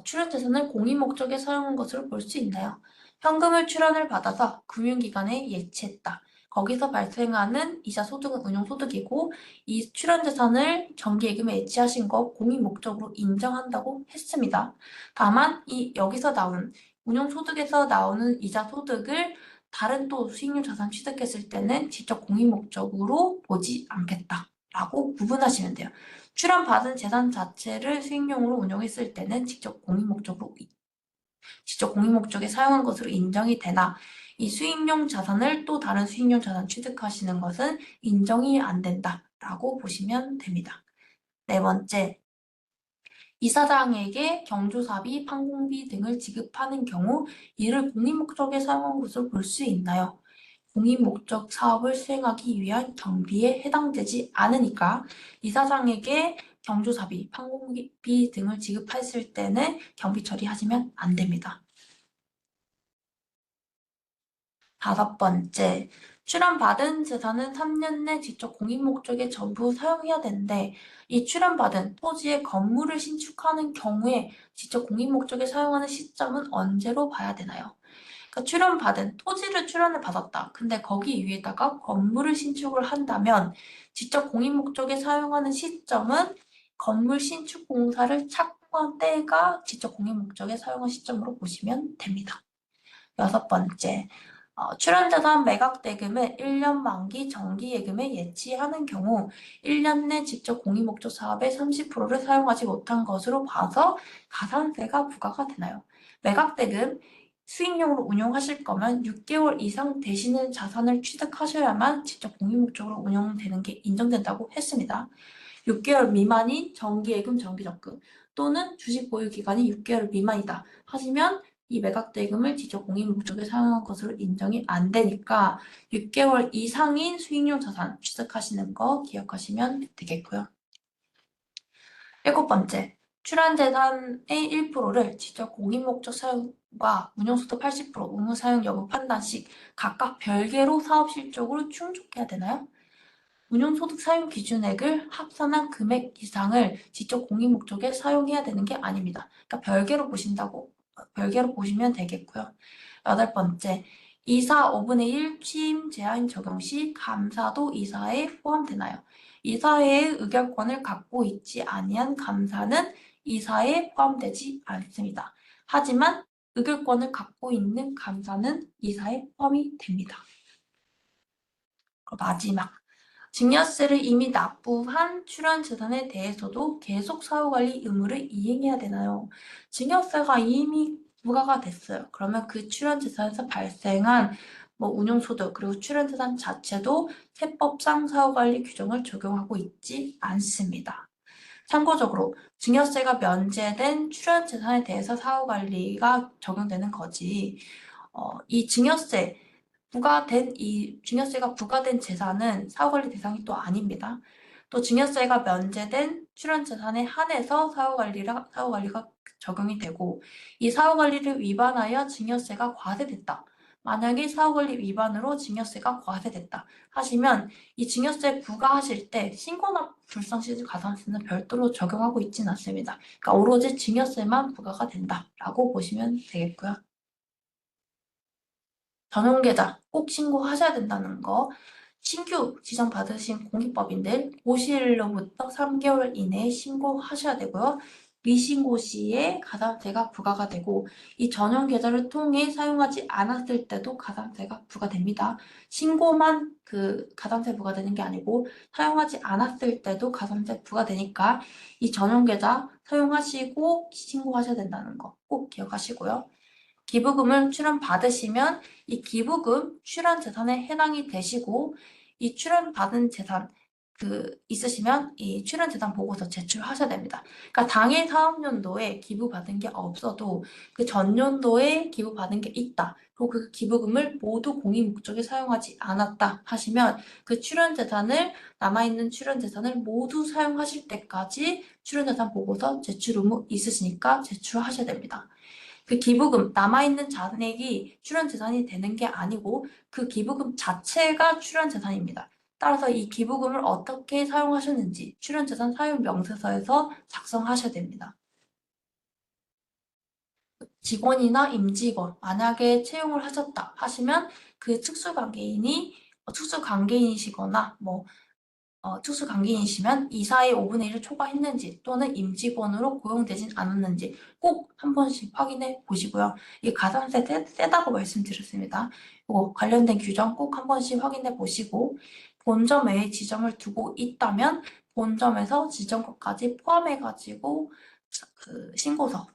출연재산을 공익목적에 사용한 것으로 볼 수 있나요? 현금을 출연을 받아서 금융기관에 예치했다. 거기서 발생하는 이자 소득은 운용소득이고 이 출연재산을 정기예금에 예치하신 거 공익목적으로 인정한다고 했습니다. 다만 여기서 나온 운용소득에서 나오는 이자 소득을 다른 또 수익률 자산 취득했을 때는 직접 공익목적으로 보지 않겠다라고 구분하시면 돼요. 출연받은 재산 자체를 수익용으로 운용했을 때는 직접 공익목적에 사용한 것으로 인정이 되나 이 수익용 자산을 또 다른 수익용 자산 취득하시는 것은 인정이 안 된다라고 보시면 됩니다. 네 번째, 이사장에게 경조사비, 판공비 등을 지급하는 경우 이를 공익목적에 사용한 것으로 볼 수 있나요? 공익목적 사업을 수행하기 위한 경비에 해당되지 않으니까 이사장에게 경조사비, 판공비 등을 지급했을 때는 경비 처리하시면 안 됩니다. 다섯 번째, 출연받은 재산은 3년 내 직접 공익목적에 전부 사용해야 되는데 이 출연받은 토지의 건물을 신축하는 경우에 직접 공익목적에 사용하는 시점은 언제로 봐야 되나요? 그러니까 출연받은 토지를 출연을 받았다. 근데 거기 위에다가 건물을 신축을 한다면 직접 공익목적에 사용하는 시점은 건물 신축 공사를 착공한 때가 직접 공익목적에 사용한 시점으로 보시면 됩니다. 여섯 번째, 출연자산 매각대금을 1년 만기 정기예금에 예치하는 경우 1년 내 직접 공익목적 사업의 30%를 사용하지 못한 것으로 봐서 가산세가 부과가 되나요? 매각대금 수익용으로 운용하실 거면 6개월 이상 되시는 자산을 취득하셔야만 직접 공익목적으로 운용되는 게 인정된다고 했습니다. 6개월 미만인 정기예금, 정기적금 또는 주식 보유 기간이 6개월 미만이다 하시면 이 매각 대금을 지적 공인 목적에 사용한 것으로 인정이 안 되니까 6개월 이상인 수익용 자산 취득하시는 거 기억하시면 되겠고요. 7번째, 출연재산의 1%를 지적 공인 목적 사용과 운용소득 80%, 의무 사용 여부 판단 시 각각 별개로 사업 실적으로 충족해야 되나요? 운용소득 사용 기준액을 합산한 금액 이상을 지적 공인 목적에 사용해야 되는 게 아닙니다. 그러니까 별개로 보시면 되겠고요. 8번째, 이사 5분의 1 취임 제한 적용 시 감사도 이사에 포함되나요? 이사회의 의결권을 갖고 있지 아니한 감사는 이사에 포함되지 않습니다. 하지만 의결권을 갖고 있는 감사는 이사에 포함이 됩니다. 마지막, 증여세를 이미 납부한 출연재산에 대해서도 계속 사후관리 의무를 이행해야 되나요? 증여세가 이미 부과가 됐어요. 그러면 그 출연재산에서 발생한 운용소득 그리고 출연재산 자체도 세법상 사후관리 규정을 적용하고 있지 않습니다. 참고적으로 증여세가 면제된 출연재산에 대해서 사후관리가 적용되는 거지. 이 증여세가 부과된 재산은 사후관리 대상이 또 아닙니다. 또 증여세가 면제된 출연재산에 한해서 사후관리가 적용이 되고 이 사후관리를 위반하여 증여세가 과세됐다. 만약에 사후관리 위반으로 증여세가 과세됐다 하시면 이 증여세 부과하실 때 신고나 불상시 가산세는 별도로 적용하고 있지는 않습니다. 그러니까 오로지 증여세만 부과가 된다라고 보시면 되겠고요. 전용계좌 꼭 신고하셔야 된다는 거. 신규 지정받으신 공익법인들 고시일로부터 3개월 이내에 신고하셔야 되고요. 미신고 시에 가산세가 부과가 되고 이 전용계좌를 통해 사용하지 않았을 때도 가산세가 부과됩니다. 신고만 그 가산세 부과되는 게 아니고 사용하지 않았을 때도 가산세 부과되니까 이 전용계좌 사용하시고 신고하셔야 된다는 거 꼭 기억하시고요. 기부금을 출연받으시면 이 기부금 출연재산에 해당이 되시고 이 출연받은 재산 있으시면 이 출연재산 보고서 제출하셔야 됩니다. 그러니까 당해 사업연도에 기부받은 게 없어도 그 전년도에 기부받은 게 있다. 그리고 그 기부금을 모두 공익 목적에 사용하지 않았다 하시면 그 남아있는 출연재산을 모두 사용하실 때까지 출연재산 보고서 제출 의무 있으시니까 제출하셔야 됩니다. 그 기부금, 남아있는 잔액이 출연재산이 되는 게 아니고 그 기부금 자체가 출연재산입니다. 따라서 이 기부금을 어떻게 사용하셨는지 출연재산 사용 명세서에서 작성하셔야 됩니다. 직원이나 임직원, 만약에 채용을 하셨다 하시면 그 특수관계인이시거나 특수관계인이시면 이사의 5분의 1을 초과했는지 또는 임직원으로 고용되진 않았는지 꼭 한 번씩 확인해 보시고요. 이 가산세 세다고 말씀드렸습니다. 이거 관련된 규정 꼭 한 번씩 확인해 보시고 본점 외에 지점을 두고 있다면 본점에서 지점것까지 포함해가지고 그 신고서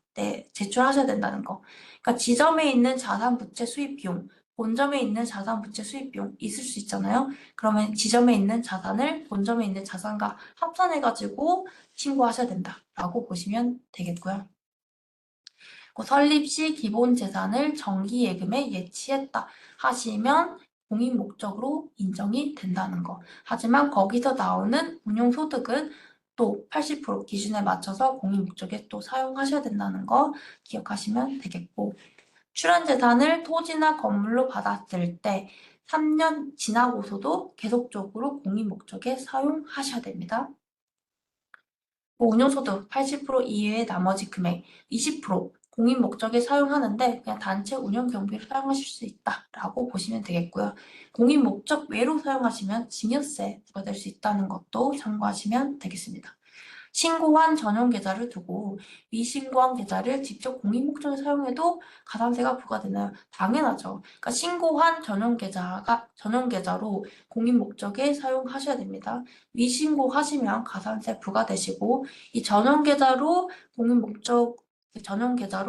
제출하셔야 된다는 거. 그러니까 지점에 있는 자산부채 수입 비용, 본점에 있는 자산부채 수입 비용 있을 수 있잖아요. 그러면 지점에 있는 자산을 본점에 있는 자산과 합산해가지고 신고하셔야 된다라고 보시면 되겠고요. 설립 시 기본 재산을 정기예금에 예치했다 하시면 공인 목적으로 인정이 된다는 거. 하지만 거기서 나오는 운용소득은 또 80% 기준에 맞춰서 공인 목적에 또 사용하셔야 된다는 거 기억하시면 되겠고, 출연재산을 토지나 건물로 받았을 때 3년 지나고서도 계속적으로 공인 목적에 사용하셔야 됩니다. 운용소득 80% 이외의 나머지 금액 20% 공인 목적에 사용하는데 그냥 단체 운영 경비로 사용하실 수 있다라고 보시면 되겠고요. 공인 목적 외로 사용하시면 증여세 부과될 수 있다는 것도 참고하시면 되겠습니다. 신고한 전용 계좌를 두고 미신고한 계좌를 직접 공인 목적에 사용해도 가산세가 부과되나요? 당연하죠. 그러니까 신고한 전용 계좌로 공인 목적에 사용하셔야 됩니다. 미신고하시면 가산세 부과되시고 이 전용 계좌로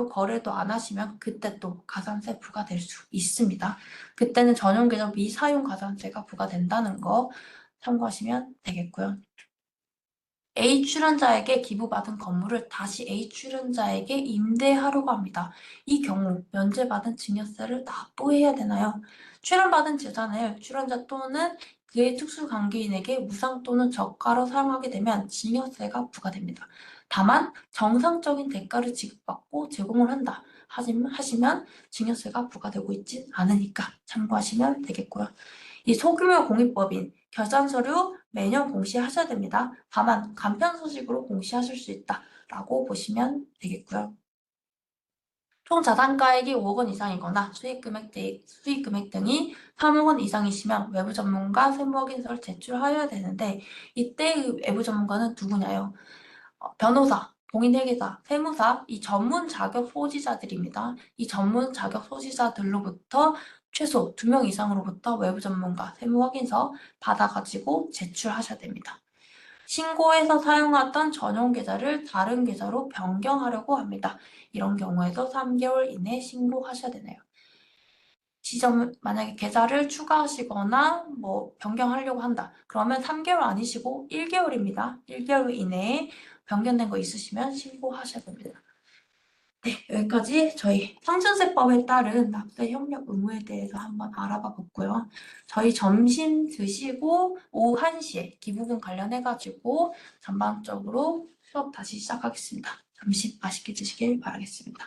거래도 안 하시면 그때 또 가산세 부과될 수 있습니다. 그때는 전용 계좌 미사용 가산세가 부과된다는 거 참고하시면 되겠고요. A 출연자에게 기부받은 건물을 다시 A 출연자에게 임대하려고 합니다. 이 경우 면제받은 증여세를 납부해야 되나요? 출연받은 재산을 출연자 또는 그의 특수관계인에게 무상 또는 저가로 사용하게 되면 증여세가 부과됩니다. 다만 정상적인 대가를 지급받고 제공을 한다. 하시면 증여세가 부과되고 있진 않으니까 참고하시면 되겠고요. 이 소규모 공익법인 결산서류 매년 공시하셔야 됩니다. 다만 간편 소식으로 공시하실 수 있다라고 보시면 되겠고요. 총 자산가액이 5억 원 이상이거나 수익금액 등이 3억 원 이상이시면 외부 전문가 세무확인서를 제출하여야 되는데 이때 외부 전문가는 누구냐요? 변호사, 공인회계사, 세무사, 이 전문 자격 소지자들입니다. 이 전문 자격 소지자들로부터 최소 2명 이상으로부터 외부 전문가 세무 확인서 받아가지고 제출하셔야 됩니다. 신고해서 사용하던 전용 계좌를 다른 계좌로 변경하려고 합니다. 이런 경우에도 3개월 이내에 신고하셔야 되네요. 만약에 계좌를 추가하시거나 변경하려고 한다. 그러면 3개월 아니시고 1개월입니다. 1개월 이내에 변경된 거 있으시면 신고하셔야 됩니다. 네, 여기까지 저희 상증세법에 따른 납세 협력 의무에 대해서 한번 알아봐 봤고요. 저희 점심 드시고 오후 1시에 기부금 관련해가지고 전반적으로 수업 다시 시작하겠습니다. 점심 맛있게 드시길 바라겠습니다.